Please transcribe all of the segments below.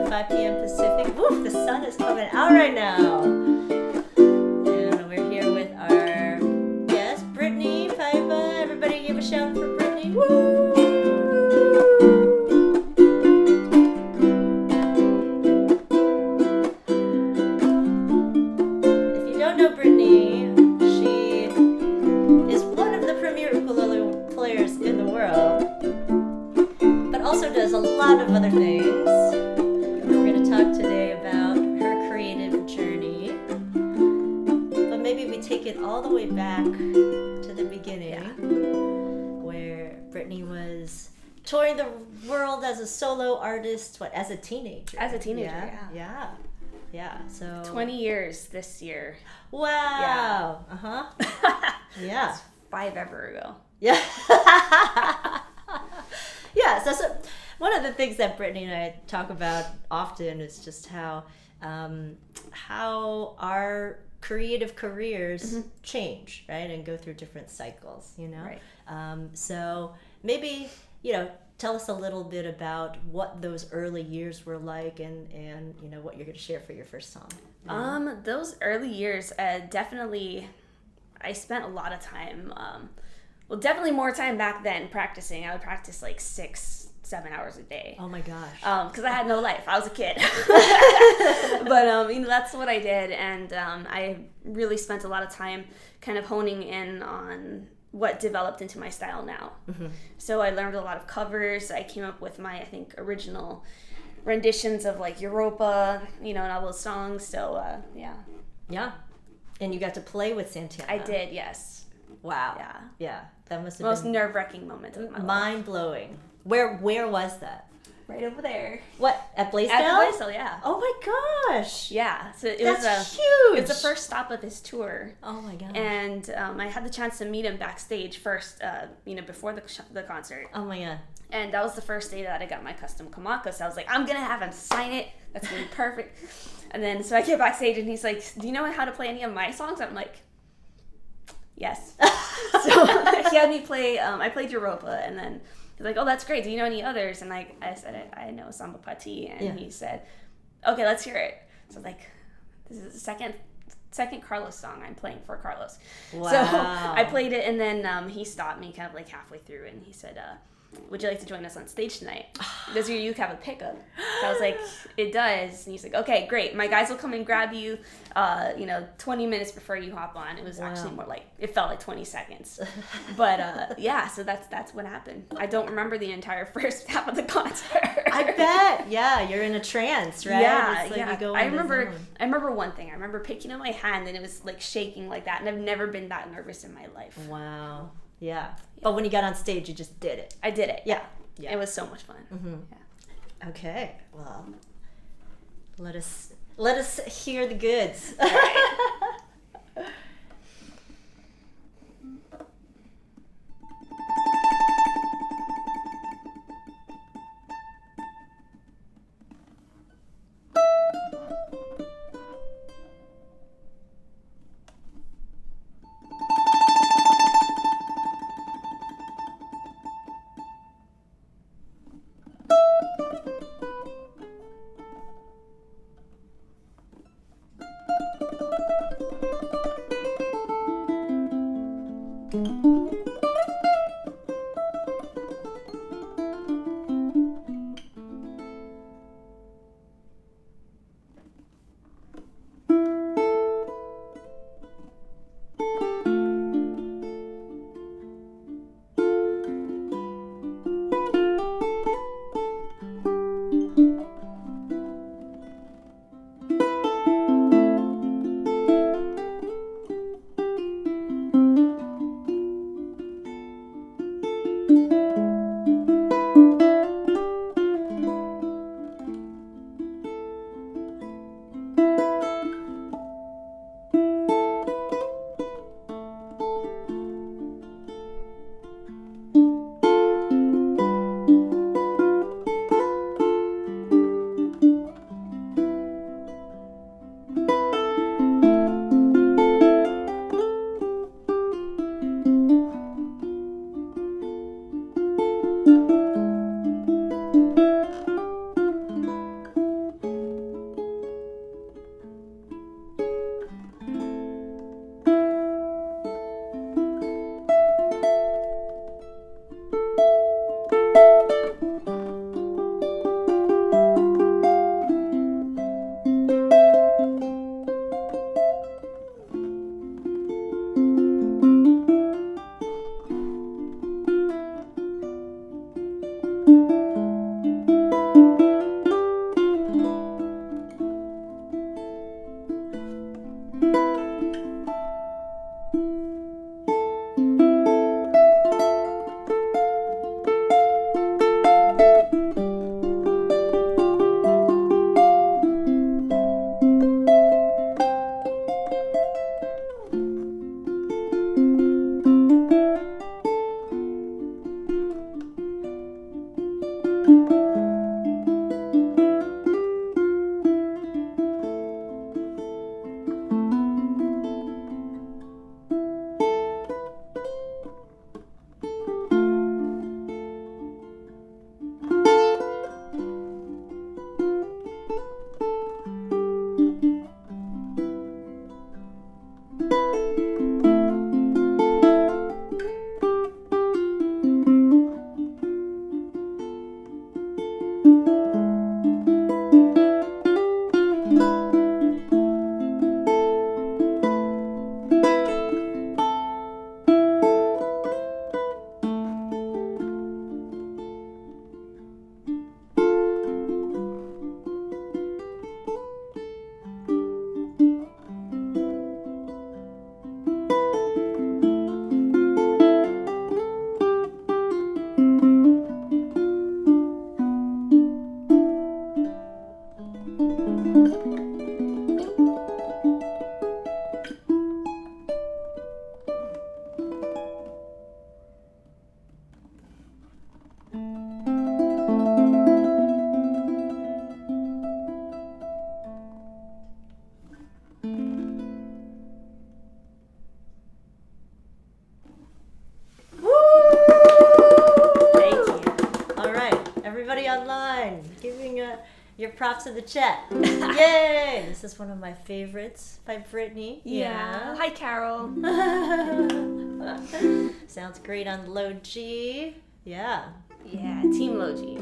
5 p.m. Pacific. Woo, the sun is coming out right now. And we're here with our guest, Brittni Paiva. Everybody give a shout for Brittni. Woo! If you don't know Brittni, she is one of the premier ukulele players in the world, but also does a lot of other things. We're going to talk today about her creative journey, but maybe we take it all the way back to the beginning, where Brittni was touring the world as a solo artist, as a teenager? As a teenager, Yeah, so 20 years this year. Wow. Yeah. Uh-huh. Yeah. That's 5 ever ago. Yeah. Yeah, so one of the things that Brittni and I talk about often is just how our creative careers change, right, and go through different cycles, you know? Right. So maybe, tell us a little bit about what those early years were like and what you're going to share for your first song. Those early years, definitely, I spent a lot of time, definitely more time back then practicing. I would practice like 6-7 hours a day. Oh my gosh. Because I had no life. I was a kid. But, that's what I did. And I really spent a lot of time kind of honing in on what developed into my style now. So I learned a lot of covers. I came up with my, I think, original renditions of like Europa, and all those songs. So, yeah. Yeah. And you got to play with Santana. I did, yes. Wow. Yeah. Yeah. That must have Most been nerve-wracking moment of my life. mind-blowing. Where was that? Right over there. What, at Blaisdell? At the Blaisdell, yeah. Oh my gosh. Yeah. So it That's was huge. It's the first stop of his tour. Oh my gosh. And I had the chance to meet him backstage first, before the concert. Oh my god. And that was the first day that I got my custom kamaka. So I was like, I'm going to have him sign it. That's going to be perfect. And then, so I get backstage and he's like, do you know how to play any of my songs? I'm like, yes. So he had me play, I played Europa, and then he's like, oh, that's great. Do you know any others? And I said, I know Samba. And he said, okay, let's hear it. So I was like, this is the second Carlos song I'm playing for Carlos. Wow. So I played it, and then he stopped me kind of like halfway through, and he said, would you like to join us on stage tonight? Does your uke have a pickup? So I was like, it does. And he's like, okay, great. My guys will come and grab you, 20 minutes before you hop on. It was actually more like, it felt like 20 seconds. But yeah, so that's what happened. I don't remember the entire first half of the concert. I bet. Yeah, you're in a trance, right? Yeah, it's like yeah. You go I into remember one thing. I remember picking up my hand and it was like shaking like that, and I've never been that nervous in my life. Wow. Yeah. But when you got on stage, you just did it. I did it. Yeah. It was so much fun. Yeah. Okay. Well, let us hear the goods. All right. Online, giving your props in the chat. Yay! This is one of my favorites by Brittni. Yeah. Hi, Carol. Sounds great on low G. Yeah. Yeah, Team Low G.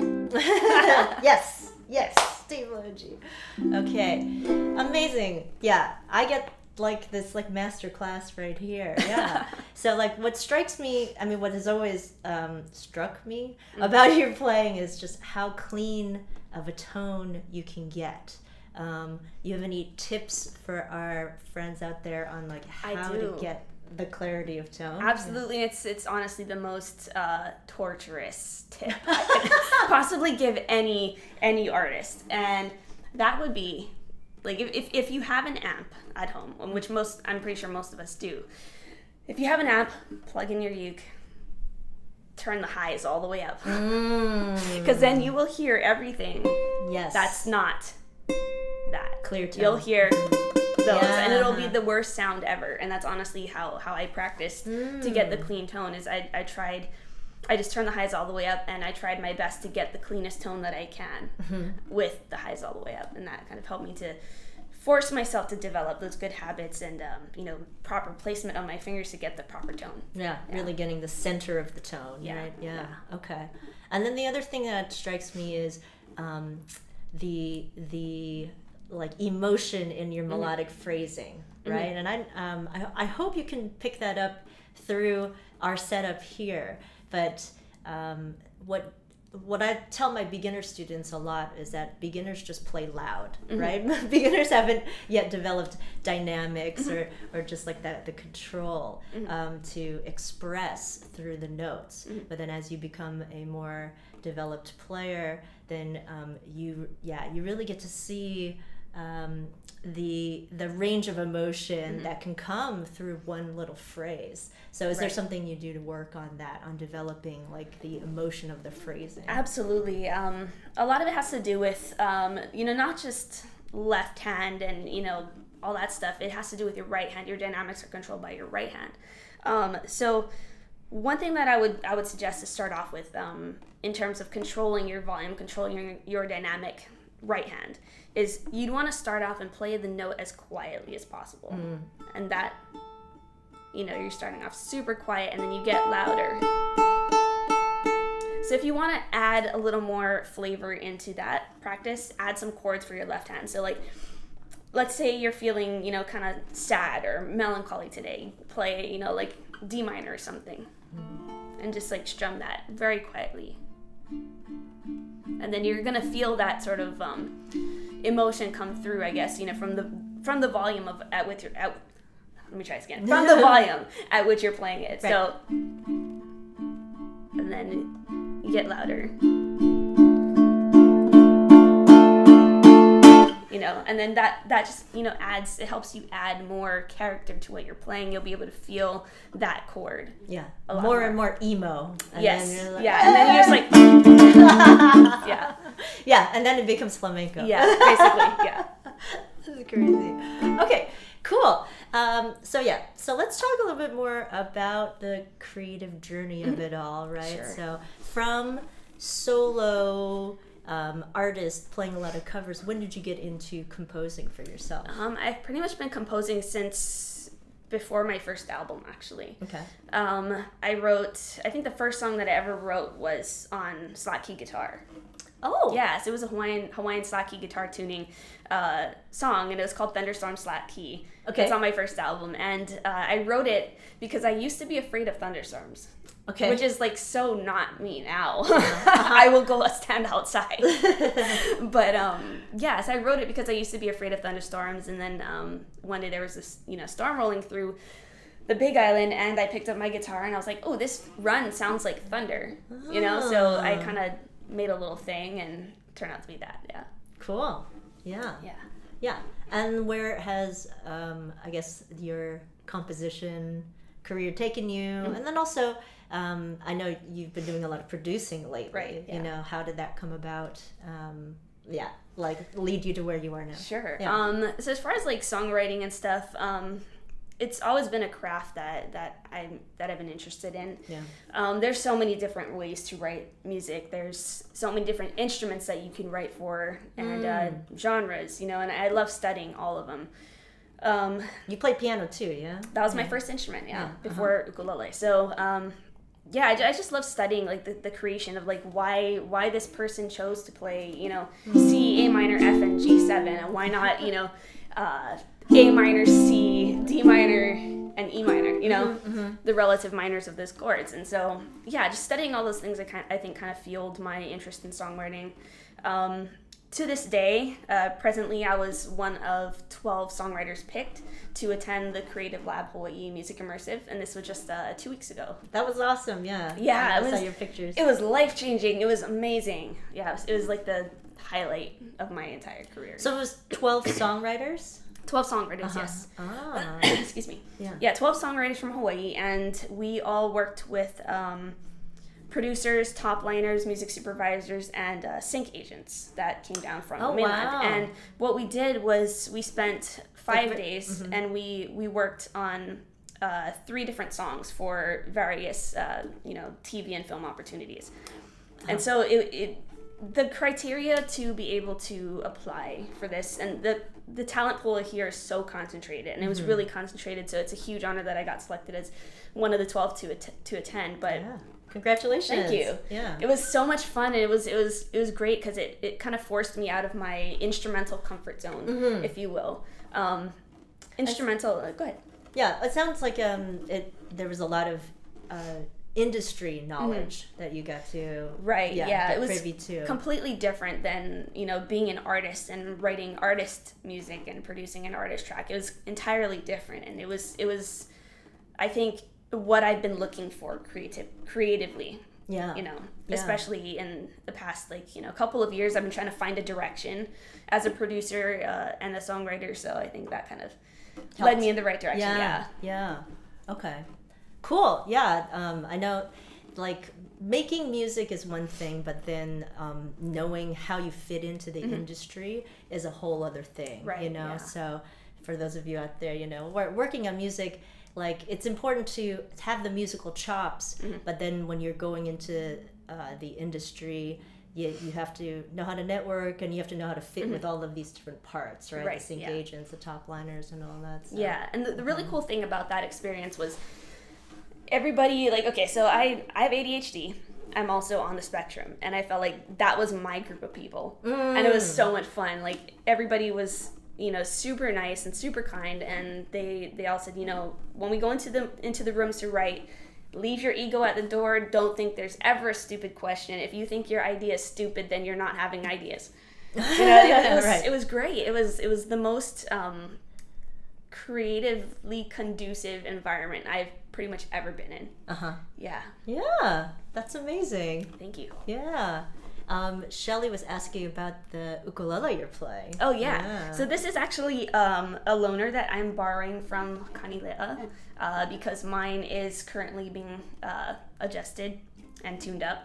Yes, Team Low G. Okay, amazing. Yeah, I get like this like master class right here. Yeah. So like what strikes me, I mean what has always struck me about your playing is just how clean of a tone you can get. You have any tips for our friends out there on like how to get the clarity of tone? Absolutely. It's honestly the most torturous tip I could possibly give any artist, and that would be like if you have an amp at home, which I'm pretty sure most of us do. If you have an amp, plug in your uke, turn the highs all the way up, because then you will hear everything. Yes, that's not that clear tone. You'll hear those, and it'll be the worst sound ever. And that's honestly how I practiced to get the clean tone. Is I just turned the highs all the way up, and I tried my best to get the cleanest tone that I can with the highs all the way up, and that kind of helped me to force myself to develop those good habits and proper placement on my fingers to get the proper tone. Yeah, really getting the center of the tone. Yeah. Right? Yeah. Okay. And then the other thing that strikes me is the like emotion in your melodic phrasing, right? And I hope you can pick that up through our setup here. But what I tell my beginner students a lot is that beginners just play loud, right? Beginners haven't yet developed dynamics or just like the control to express through the notes. But then as you become a more developed player, then you really get to see the range of emotion that can come through one little phrase. So is there something you do to work on that, on developing like the emotion of the phrasing? Absolutely. A lot of it has to do with not just left hand and all that stuff. It has to do with your right hand. Your dynamics are controlled by your right hand. So one thing that I would suggest to start off with in terms of controlling your volume, controlling your dynamic right hand, is you'd want to start off and play the note as quietly as possible. And that, you're starting off super quiet and then you get louder. So if you want to add a little more flavor into that practice, add some chords for your left hand. So like, let's say you're feeling, kind of sad or melancholy today. Play, like D minor or something. And just like strum that very quietly. And then you're gonna feel that sort of emotion come through, I guess, from the volume let me try this again. From the volume at which you're playing it. Right. So, and then you get louder. And then that just, it helps you add more character to what you're playing. You'll be able to feel that chord. Yeah. More and more emo. And yes. Then you're like, yeah. And then you're just like, yeah. Yeah. And then it becomes flamenco. Yeah. Basically. Yeah. This is crazy. Okay. Cool. So let's talk a little bit more about the creative journey of it all, right? Sure. So from solo artist playing a lot of covers, when did you get into composing for yourself? I've pretty much been composing since before my first album, actually. Okay. I think the first song that I ever wrote was on slot key guitar. Oh. Yes, it was a Hawaiian slot key guitar tuning song, and it was called Thunderstorm Slot Key. Okay. It's on my first album, and I wrote it because I used to be afraid of thunderstorms. Okay. Which is like so not me now. I will go stand outside. But so I wrote it because I used to be afraid of thunderstorms, and then one day there was this storm rolling through the Big Island, and I picked up my guitar and I was like, oh, this run sounds like thunder. So I kind of made a little thing and turned out to be that. Yeah. Cool. Yeah. Yeah. Yeah. And where has, I guess, your composition career taken you? And then also, I know you've been doing a lot of producing lately. Right, yeah. You know, how did that come about? Like lead you to where you are now? Sure. Yeah. So as far as like songwriting and stuff, it's always been a craft that I've been interested in. Yeah. There's so many different ways to write music. There's so many different instruments that you can write for, and genres, you know, and I love studying all of them. You play piano too, yeah? That was my first instrument, before ukulele. So, I just love studying like the creation of like why this person chose to play, you know, C, A minor, F, and G7, and why not, you know, A minor, C, D minor, and E minor, you know, the relative minors of those chords. And so, just studying all those things I think kind of fueled my interest in songwriting. To this day, presently I was one of 12 songwriters picked to attend the Creative Lab Hawaii Music Immersive, and this was just 2 weeks ago. That was awesome, yeah. Yeah, I saw your pictures. It was life-changing. It was amazing. Yeah, it was like the highlight of my entire career. So it was 12 songwriters? 12 songwriters, yes. Ah. Excuse me. Yeah. 12 songwriters from Hawaii, and we all worked with producers, top liners, music supervisors, and sync agents that came down from the mainland. Wow. And what we did was we spent 5 days, and we worked on 3 different songs for various TV and film opportunities. And so the criteria to be able to apply for this, and the talent pool here is so concentrated, and it was really concentrated, so it's a huge honor that I got selected as one of the 12 to attend. But congratulations. Thank you. Yeah. It was so much fun, and it was great because it kind of forced me out of my instrumental comfort zone, if you will. Instrumental, go ahead. Yeah, it sounds like there was a lot of industry knowledge that you got to it was privy to. Completely different than, you know, being an artist and writing artist music and producing an artist track. It was entirely different, and it was I think what I've been looking for creatively. Yeah. You know, especially in the past, like, you know, couple of years, I've been trying to find a direction as a producer and a songwriter, so I think that kind of led me in the right direction. Yeah. Okay. Cool. Yeah. I know, like, making music is one thing, but then knowing how you fit into the industry is a whole other thing. Right. You know. Yeah. So for those of you out there, you know, working on music, like, it's important to have the musical chops, but then when you're going into the industry, you have to know how to network, and you have to know how to fit with all of these different parts, right? The sync agents, the top liners, and all that stuff. Yeah, and the really cool thing about that experience was everybody, like, okay, so I have ADHD. I'm also on the spectrum, and I felt like that was my group of people, and it was so much fun. Like, everybody was, you know, super nice and super kind, and they all said, you know, when we go into the rooms to write, leave your ego at the door. Don't think there's ever a stupid question. If you think your idea is stupid, then you're not having ideas. You know, it was great. It was the most creatively conducive environment I've pretty much ever been in. Yeah, that's amazing. Thank you. Yeah. Shelly was asking about the ukulele you're playing. Oh, yeah. So this is actually a loaner that I'm borrowing from Kanilea because mine is currently being adjusted and tuned up.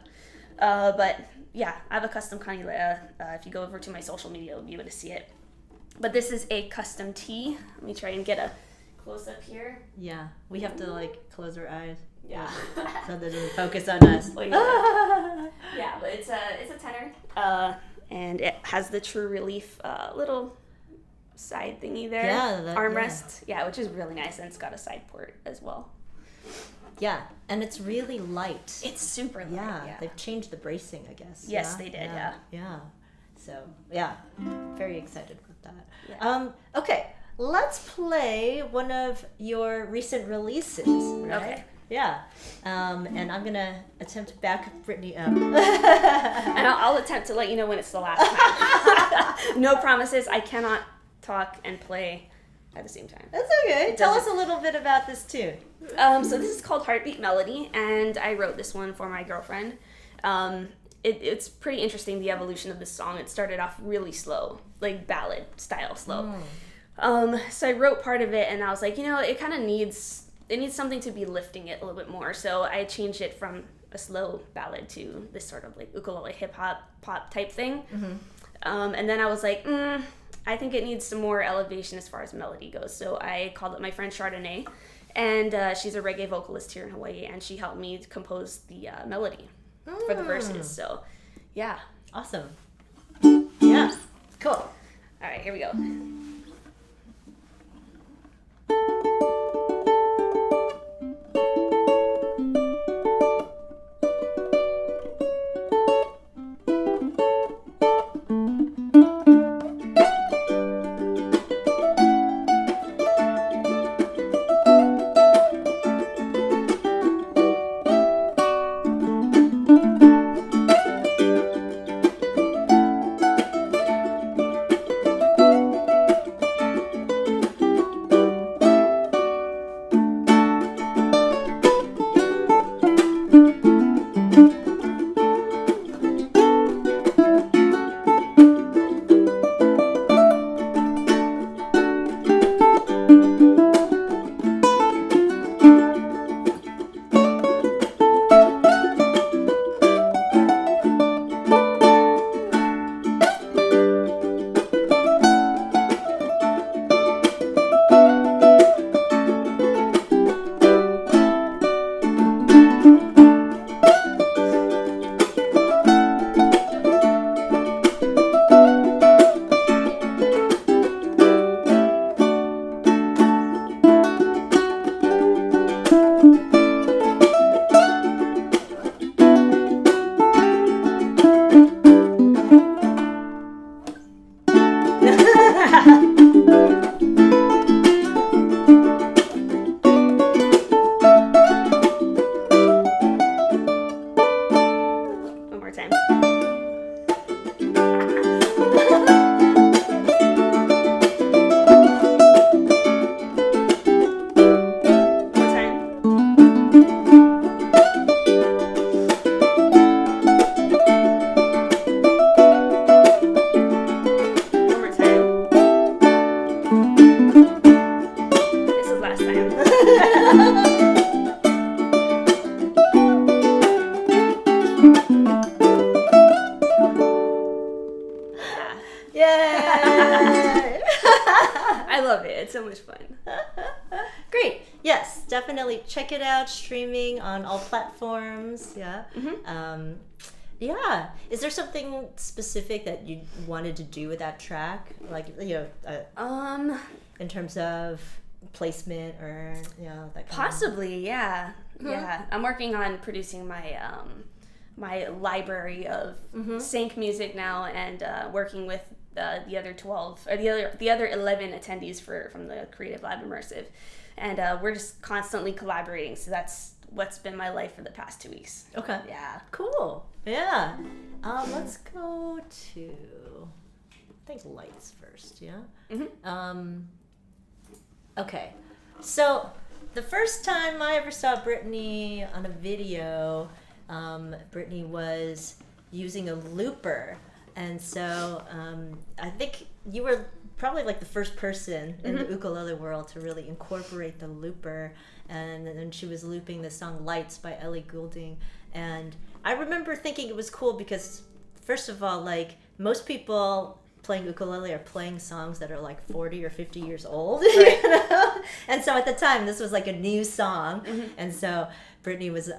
But yeah, I have a custom Kanilea. If you go over to my social media, you'll be able to see it. But this is a custom tee. Let me try and get a close up here. Yeah, we have to, like, close our eyes. Yeah. So that doesn't focus on us. Yeah, but it's a tenor, and it has the True Relief little side thingy there. Yeah, armrest. Yeah, which is really nice, and it's got a side port as well. Yeah, and it's really light. It's super light. Yeah, they've changed the bracing, I guess. Yes, they did. Yeah. So very excited with that. Yeah. Okay, let's play one of your recent releases. Right? Okay. Yeah, and I'm gonna attempt to back Brittni up. And I'll attempt to let you know when it's the last time. No promises. I cannot talk and play at the same time. That's okay. Tell us a little bit about this tune. So this is called Heartbeat Melody, and I wrote this one for my girlfriend. it's pretty interesting, the evolution of this song. It started off really slow, like ballad style slow. So I wrote part of it, and I was like, it kind of needs something to be lifting it a little bit more. So I changed it from a slow ballad to this sort of like ukulele hip hop pop type thing. And then I was like, I think it needs some more elevation as far as melody goes. So I called up my friend Chardonnay, and she's a reggae vocalist here in Hawaii, and she helped me compose the melody for the verses. So, yeah. Awesome. Yeah. Cool. All right, here we go. So much fun. Great. Yes, definitely check it out. Streaming on all platforms. Yeah. Yeah. Is there something specific that you wanted to do with that track? Like, in terms of placement or, that kind possibly, yeah. Yeah. I'm working on producing my my library of sync music now, and working with the other 12 or the other 11 attendees from the Creative Lab Immersive, and we're just constantly collaborating. So that's what's been my life for the past 2 weeks. Okay. Yeah. Cool. Yeah. Let's go to, I think, lights first. Yeah. Okay. So the first time I ever saw Brittni on a video, Brittni was using a looper. And so I think you were probably like the first person in the ukulele world to really incorporate the looper. And then she was looping the song Lights by Ellie Goulding. And I remember thinking it was cool because, first of all, like, most people playing ukulele are playing songs that are like 40 or 50 years old. Right. And so at the time, this was like a new song. And so Brittni was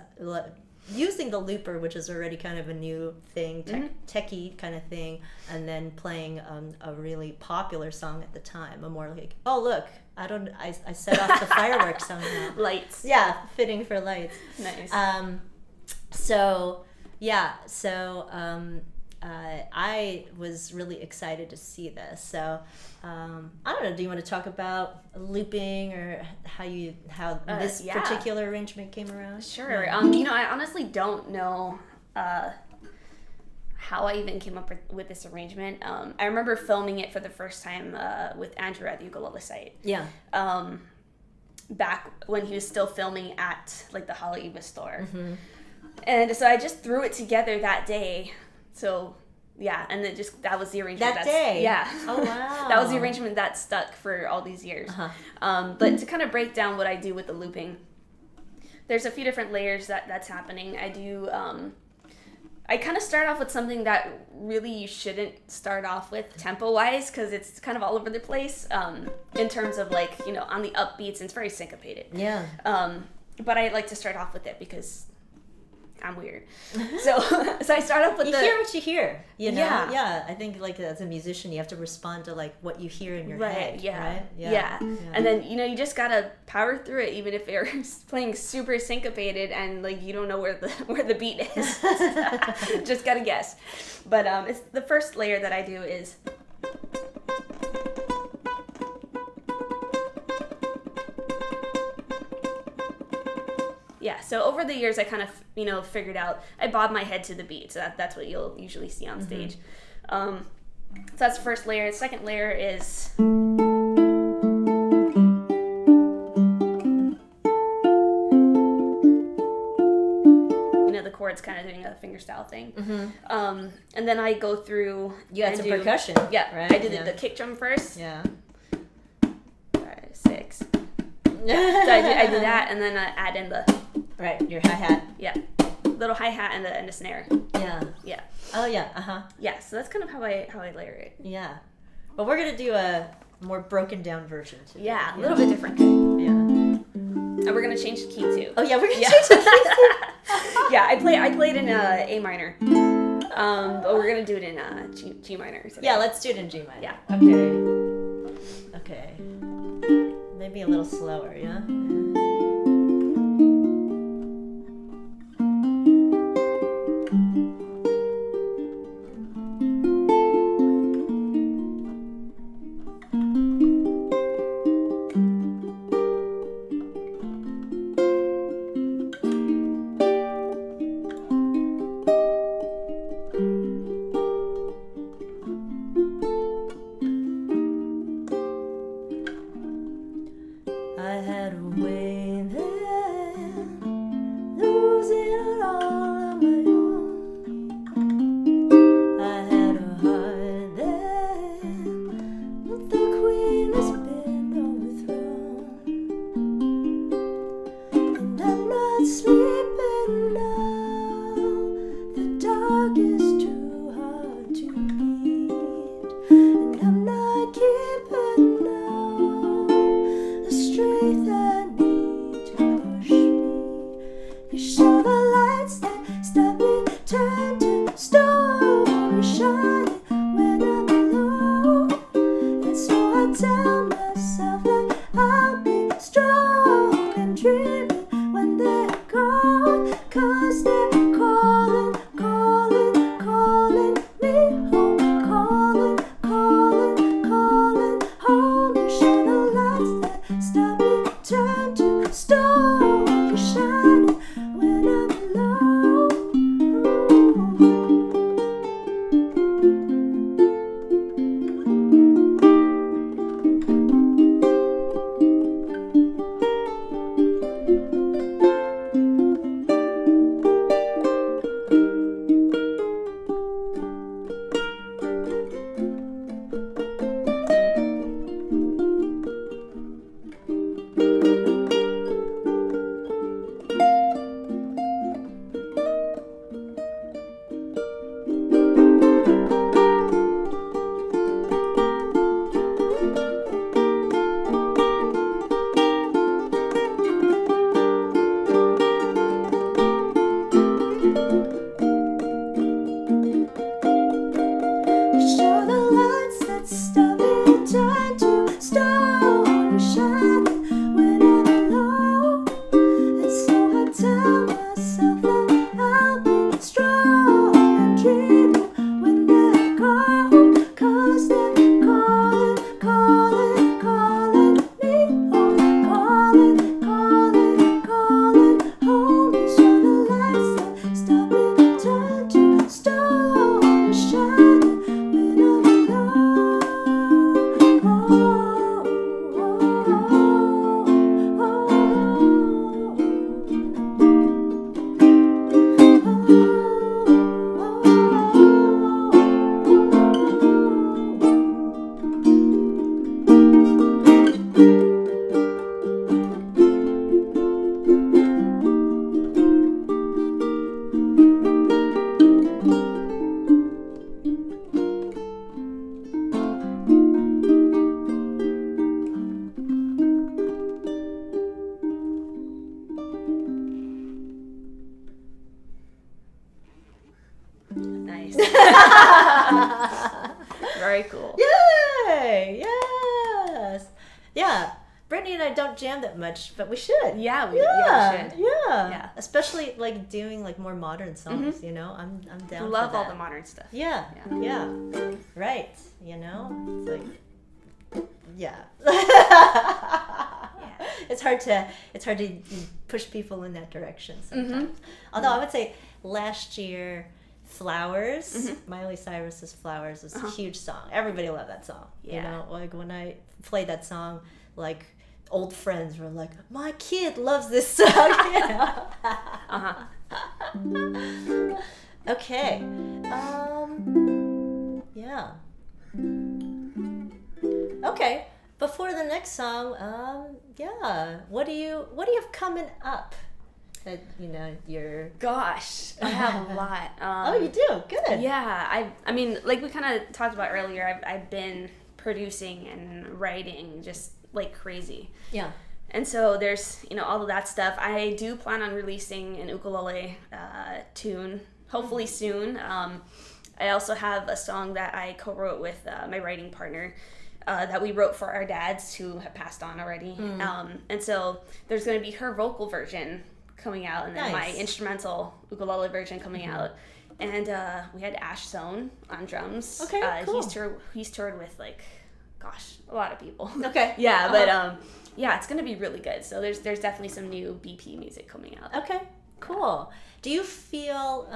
using the looper, which is already kind of a new thing, techie kind of thing, and then playing a really popular song at the time, a more like, oh look, I set off the fireworks somehow. Lights. Yeah, fitting for lights. Nice. I was really excited to see this. So I don't know, do you want to talk about looping or how this particular arrangement came around? Sure. I honestly don't know how I even came up with this arrangement. I remember filming it for the first time with Andrew at the ukulele site. Yeah. Back when he was still filming at like the Haleiwa store. And so I just threw it together that day. So yeah, and then that was the arrangement. That day? Yeah. Oh, wow. That was the arrangement that stuck for all these years. But to kind of break down what I do with the looping, there's a few different layers that's happening. I do, I kind of start off with something that really you shouldn't start off with tempo-wise, because it's kind of all over the place in terms of like, you know, on the upbeats, and it's very syncopated. Yeah. But I like to start off with it because I'm weird. So I start off with you hear what you hear, you know? Yeah. I think like as a musician, you have to respond to like what you hear in your head. Yeah. Right? Yeah. And then, you know, you just gotta power through it, even if you're playing super syncopated and like you don't know where the beat is. Just gotta guess. But it's the first layer that I do is so over the years I kind of, you know, figured out, I bob my head to the beat, so that's what you'll usually see on stage. So that's the first layer. The second layer is you know, the chords kind of doing a fingerstyle thing. And then I go through, you add some percussion. Yeah, right? I did the kick drum first. Yeah. 5, 6. So I do that, and then I add in the your hi-hat. Yeah, little hi-hat and the snare. Yeah. Oh yeah. Yeah, so that's kind of how I layer it. Yeah, but we're gonna do a more broken down version today. Yeah, a little bit different. Yeah. And we're gonna change the key too. Oh yeah, we're gonna change the key too. Yeah, I played in A minor, but we're gonna do it in G minor today. Yeah, let's do it in G minor. Yeah. Okay. Maybe a little slower. Yeah. Nice. Very cool. Yay! Yes. Yeah. Brittni and I don't jam that much, but we should. Yeah, we should. Yeah. Especially like doing like more modern songs, you know. I'm down Love for that. all the modern stuff. Yeah. Right. You know? It's like yeah. It's hard to push people in that direction sometimes. Although I would say last year Flowers, Miley Cyrus's Flowers is a huge song. Everybody loved that song. Yeah. You know, like when I played that song, like old friends were like, "My kid loves this song." You know? Okay. Yeah. Okay. Before the next song, what do you have coming up? That you know you're. Gosh, I have a lot. Oh, you do? Good. Yeah, I mean, like we kind of talked about earlier, I've been producing and writing just like crazy. Yeah. And so there's, you know, all of that stuff. I do plan on releasing an ukulele tune, hopefully soon. I also have a song that I co-wrote with my writing partner that we wrote for our dads who have passed on already. And so there's going to be her vocal version coming out, and then my instrumental ukulele version coming out. And we had Ash Zone on drums. Okay, cool. He's toured with like, gosh, a lot of people. Okay. Yeah, but yeah, it's gonna be really good. So there's definitely some new BP music coming out. Okay, cool. Do you feel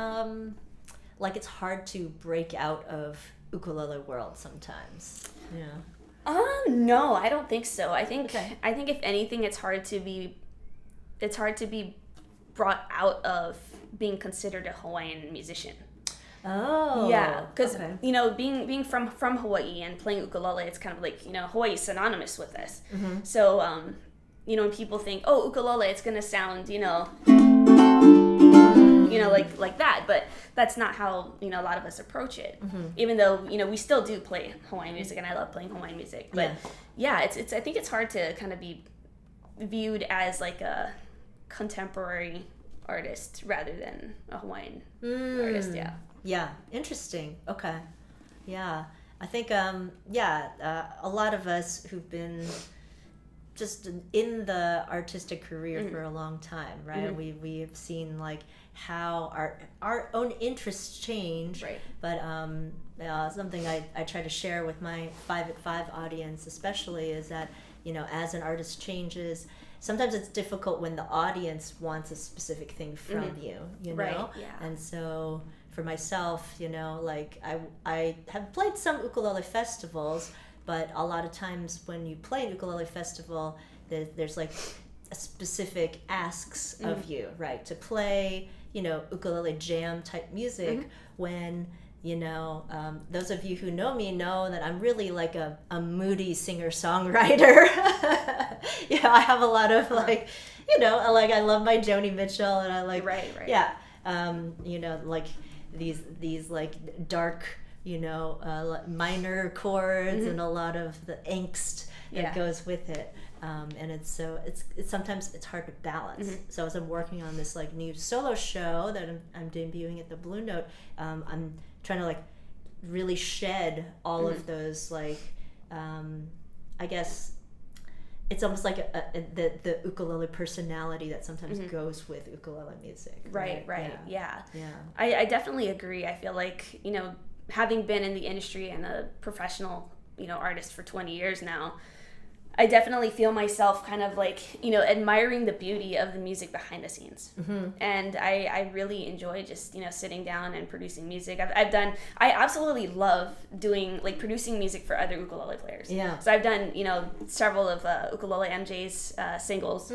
like it's hard to break out of ukulele world sometimes? Yeah. No, I don't think so. I think Okay. if anything, it's hard to be brought out of being considered a Hawaiian musician. Oh. Yeah, because okay. you know, being from Hawaii and playing ukulele, it's kind of like, you know, Hawaii is synonymous with this. So you know, when people think, oh, ukulele, it's gonna sound, you know, like that, but that's not how, you know, a lot of us approach it. Even though, you know, we still do play Hawaiian music, and I love playing Hawaiian music, but yeah, it's I think it's hard to kind of be viewed as like a contemporary artist rather than a Hawaiian artist. Yeah, interesting. Okay. Yeah. I think a lot of us who've been just in the artistic career for a long time, right? We have seen like how our own interests change. Right. But something I try to share with my 5 at 5 audience especially is that, you know, as an artist changes, sometimes it's difficult when the audience wants a specific thing from you know? Right, yeah. And so for myself, you know, like I have played some ukulele festivals, but a lot of times when you play an ukulele festival, there's like a specific asks of you, right? To play, you know, ukulele jam type music when, you know, those of you who know me know that I'm really like a moody singer-songwriter. You know, I have a lot of like, you know, like I love my Joni Mitchell, and I like, right. Yeah. You know, like these like dark, you know, minor chords and a lot of the angst that goes with it. And it's sometimes it's hard to balance. So as I'm working on this like new solo show that I'm debuting at the Blue Note, I'm trying to like really shed all of those like, I guess it's almost like the ukulele personality that sometimes goes with ukulele music. Right. Yeah. Yeah. I definitely agree. I feel like, you know, having been in the industry and a professional, you know, artist for 20 years now, I definitely feel myself kind of like, you know, admiring the beauty of the music behind the scenes. And I really enjoy just, you know, sitting down and producing music. I absolutely love doing, like, producing music for other ukulele players. Yeah. So I've done, you know, several of Ukulele MJ's singles.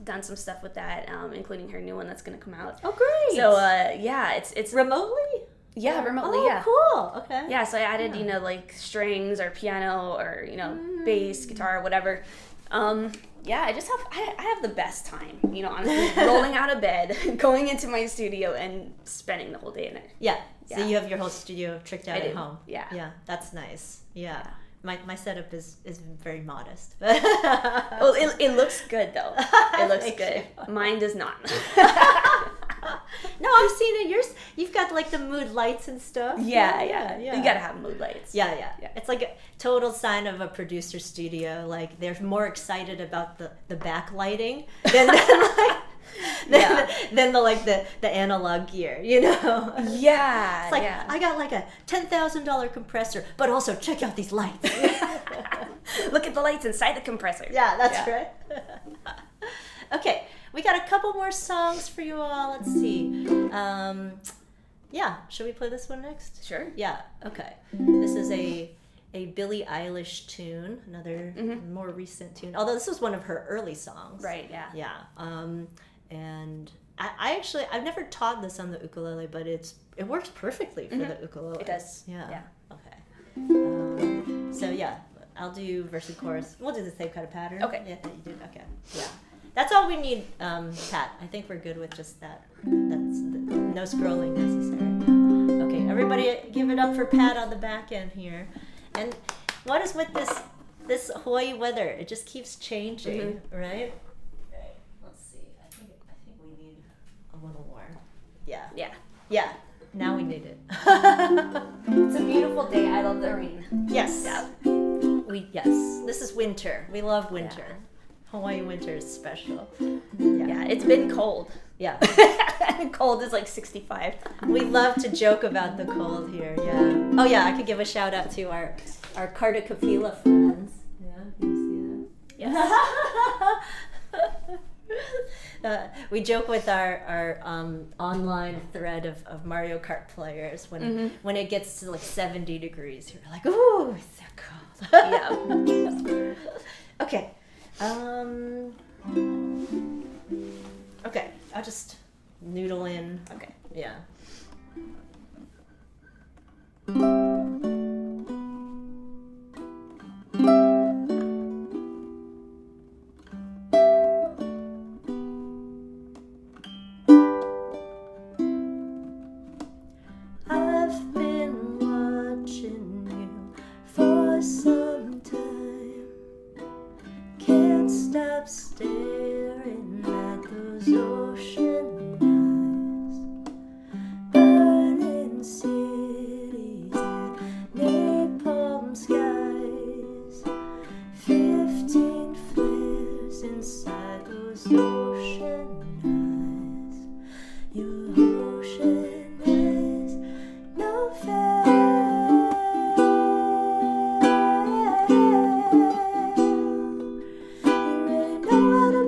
Done some stuff with that, including her new one that's going to come out. Oh, great. So, yeah, it's remotely? Yeah, remotely, Oh, yeah. cool. Okay. Yeah, so I added, like strings or piano or, bass, guitar, whatever. Yeah, I have the best time, honestly, rolling out of bed, going into my studio and spending the whole day in there. Yeah. So Yeah. you have your whole studio tricked out I at do. home. Yeah. Yeah, that's nice. Yeah. My setup is very modest. Well, it looks good though. It looks Thank good. you. Mine does not. No, I've seen it. You've got like the mood lights and stuff. Yeah. You gotta have mood lights. Yeah. It's like a total sign of a producer studio. Like they're more excited about the backlighting than the analog gear. Yeah. It's like I got like a $10,000 compressor, but also check out these lights. Look at the lights inside the compressor. Yeah, that's right. Okay, we got a couple more songs for you all. Let's see. Should we play this one next? Sure. Yeah. Okay. This is a Billie Eilish tune, another more recent tune. Although this was one of her early songs. Right. Yeah. Yeah. And I've never taught this on the ukulele, but it works perfectly for the ukulele. It does. Yeah. Okay. So yeah, I'll do verse and chorus. We'll do the same kind of pattern. Okay. Yeah, that you did. Okay. Yeah. That's all we need, Pat. I think we're good with just that. No scrolling necessary. Okay, everybody give it up for Pat on the back end here. And what is with this Hawaii weather? It just keeps changing, right? Okay, let's see. I think we need a little more. Yeah. Yeah. Now we need it. It's a beautiful day. I love the rain. Yes. Yeah. Yes. This is winter. We love winter. Yeah. Hawaii winter is special. Yeah, it's been cold. Yeah. Cold is like 65. We love to joke about the cold here, yeah. Oh yeah, I could give a shout out to our Carta Kapila friends. Yeah, you see that? Yeah. We joke with our online thread of Mario Kart players when it gets to like 70 degrees, you're like, ooh, it's so cold. Yeah. Okay. Okay, I'll just noodle in. Okay. Yeah. I've been watching you for some time. Can't stop staring at those ocean eyes. Burning cities and napalm skies. 15 flares inside those ocean eyes. Your ocean eyes, no fair. You really know how to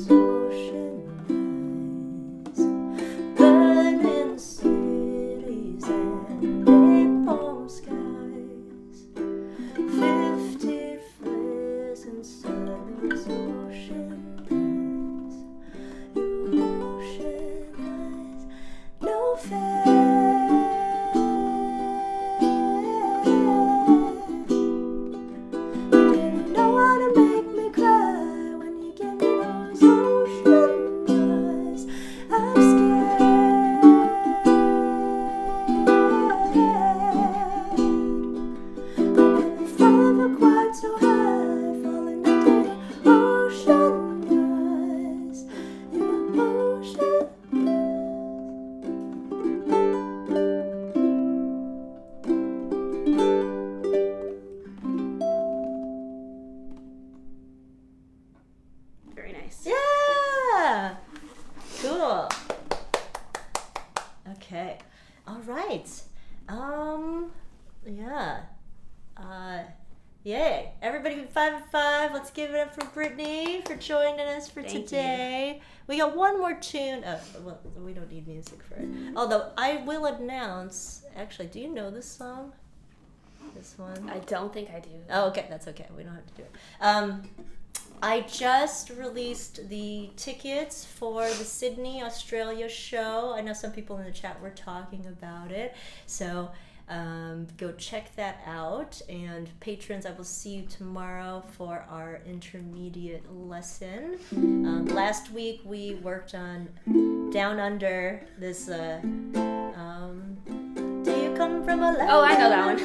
those ocean eyes, burning cities and napalm skies, 50 flares inside those ocean eyes, your ocean eyes, no fair. Yay! Everybody give 5 and 5. Let's give it up for Brittni for joining us for today. We got one more tune. Well, we don't need music for it. Although I will announce. Actually, do you know this song? This one? I don't think I do. Oh, okay. That's okay. We don't have to do it. I just released the tickets for the Sydney, Australia show. I know some people in the chat were talking about it. So go check that out. And patrons, I will see you tomorrow for our intermediate lesson. Last week we worked on Down Under, this do you come from a land? Oh, I know that one.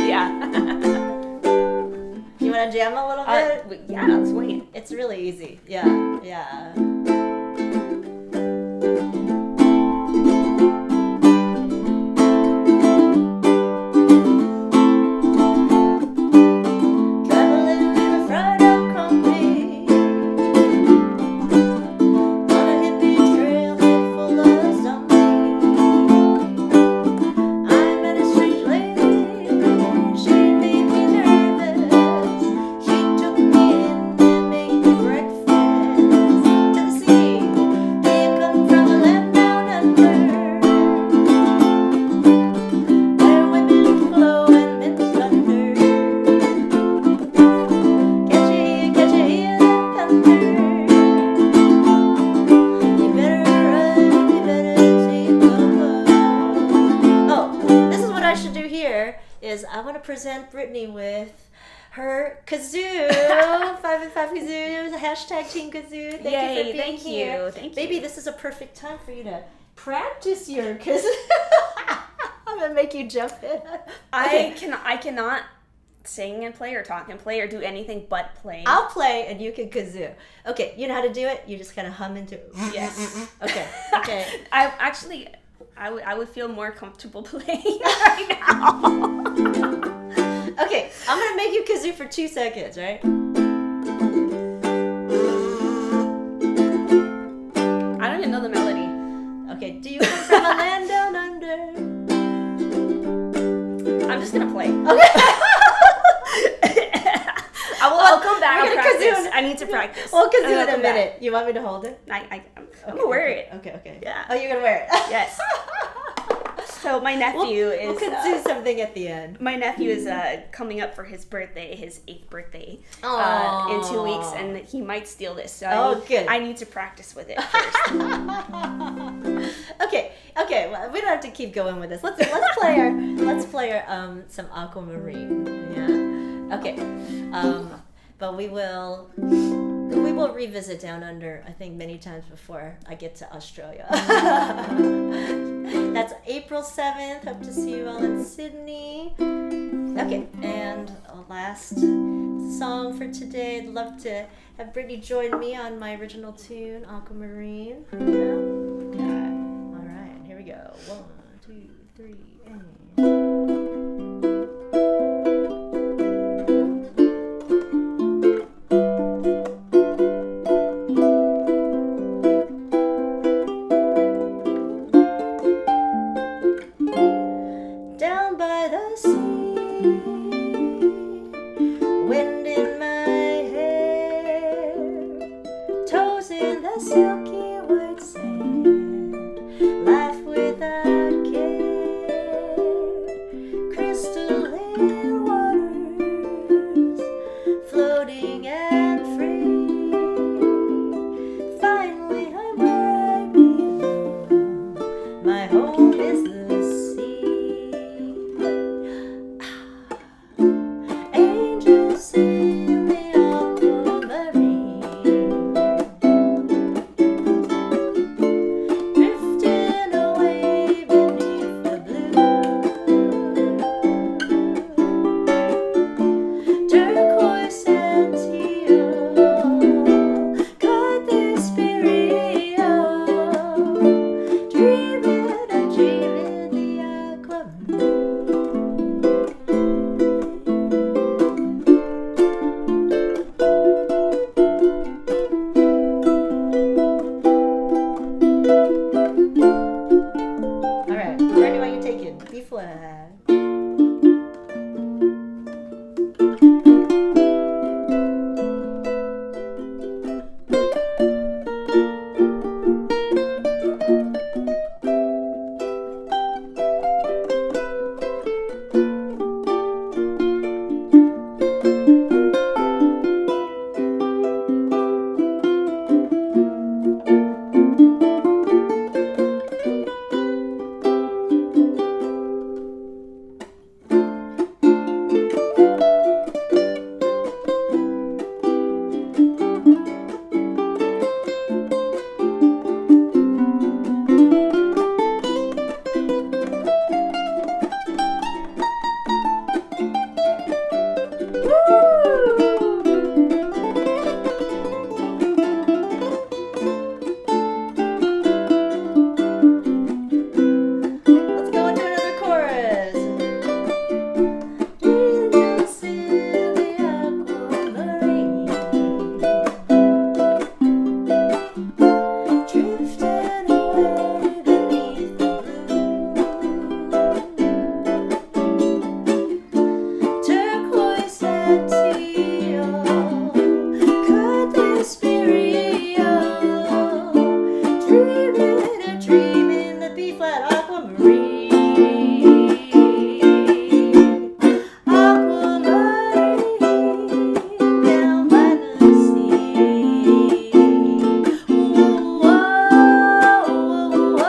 Yeah. You want to jam a little bit? Yeah, let's wing it. It's really easy. Yeah. Present Brittni with her kazoo. 5 and 5 kazoo. Hashtag Team Kazoo. Thank you for being here. Thank you. Maybe this is a perfect time for you to practice your kazoo. I'm gonna make you jump in. I cannot sing and play or talk and play or do anything but play. I'll play and you can kazoo. Okay, you know how to do it? You just kind of hum into it. Yes. Okay. I would feel more comfortable playing right now. Okay, I'm gonna make you kazoo for 2 seconds, right? I don't even know the melody. Okay, do you come from a land down under? I'm just gonna play. Okay. I'll come back and practice. I need to practice. We'll kazoo in a minute. You want me to hold it? I'm gonna wear it. Okay. Yeah. Oh, you're gonna wear it? Yes. So my nephew we'll kazoo something at the end. My nephew is coming up for his birthday, his 8th birthday, in 2 weeks, and he might steal this. So good. I need to practice with it first. Okay. Well, we don't have to keep going with this. Let's play our some Aquamarine. Yeah. Okay. But we will revisit Down Under, I think, many times before I get to Australia. That's April 7th. Hope to see you all in Sydney. Okay, and last song for today. I'd love to have Brittni join me on my original tune, Aquamarine. Yeah? Okay. All right, here we go. 1, 2, 3, and... in the silky white sand, life without care, crystalline waters, floating and free. Finally, I'm where I belong. My home is the sea. Angels in the aquamarine, drifting away beneath the blue. Turquoise and teal, guide the spirit, dreaming a dream in the aquamarine. All right, Brittni, why you take it? B flat. Let's go into another chorus. Angels in the aquamarine, drifting away beneath the blue. Turquoise and teal, guide the spirit, dreaming a dream in the B flat aquamarine. Aquamarine, down by the sea. Whoa, whoa,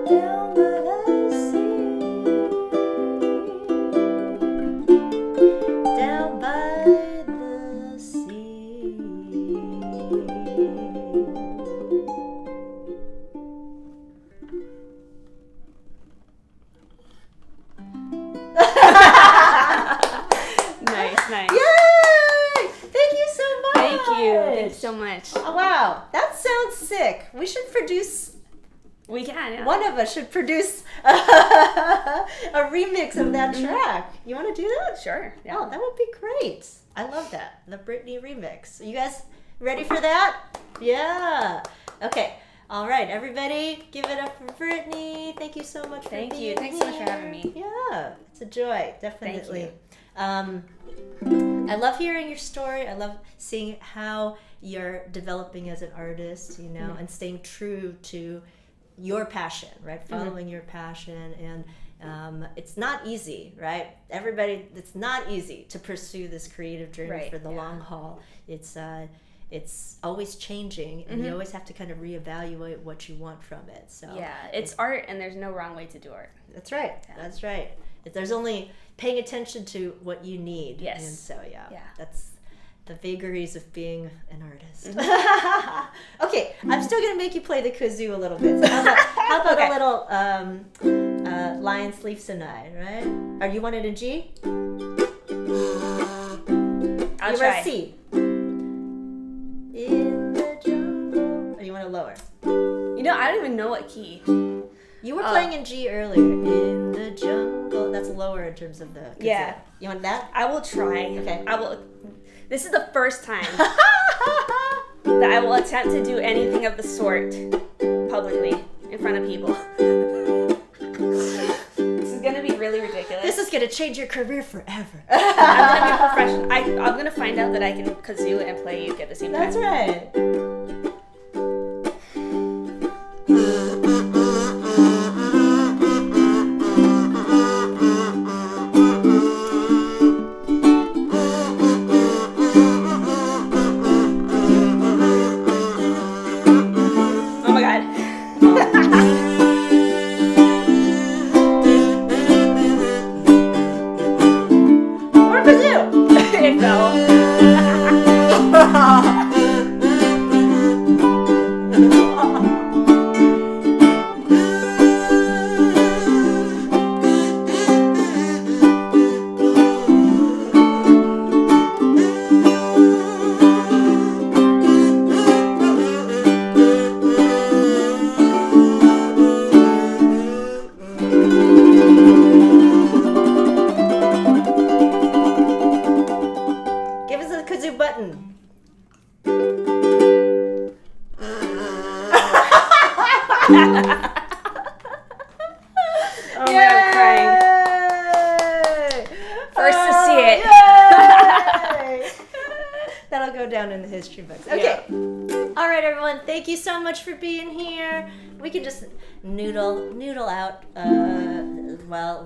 down by the sea, down by the sea. Nice. Yay! Thank you so much. Thank you. Thanks so much. Oh, wow, that sounds sick. We should produce. We can, yeah. One of us should produce a remix of that track. You want to do that? Sure. Yeah. Oh, that would be great. I love that. The Brittni remix. You guys ready for that? Yeah. Okay. All right, everybody, give it up for Brittni. Thank you so much for Thank being you. Thanks so much for having me. Yeah, it's a joy, definitely. you. I love hearing your story. I love seeing how you're developing as an artist, you know, and staying true to your passion, right? Following your passion. And it's not easy, right? Everybody, it's not easy to pursue this creative journey for the long haul. It's always changing, and you always have to kind of reevaluate what you want from it. So yeah, it's art, and there's no wrong way to do art. that's right. Yeah. That's right. There's only paying attention to what you need. Yes. And so Yeah. that's the vagaries of being an artist. Okay, I'm still gonna make you play the kazoo a little bit. So how about a little Lion Sleeps Tonight, right? Or you want it in G? I'll you try. want a C? In the jungle. Or you want it lower? You know, I don't even know what key. You were playing in G earlier. In the jungle. slower in terms of the kazoo. Yeah. You want that? I will try. Okay. I will. This is the first time that I will attempt to do anything of the sort publicly in front of people. This is gonna be really ridiculous. This is gonna change your career forever. I'm gonna be professional. I'm gonna find out that I can kazoo and play uke at the same time. That's right. Oh my god. More kazoo. It fell. Give us a kazoo button. Oh my god, I'm crying. Yay! First to see it. Yay! That'll go down in the history books. Okay. All right, everyone. Thank you so much for being here. We can just noodle out while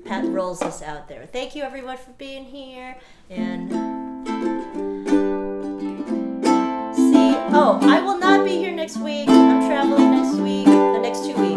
Pat rolls us out there. Thank you, everyone, for being here. And see. Oh, I will not be here next week. I'm traveling next week. The next 2 weeks.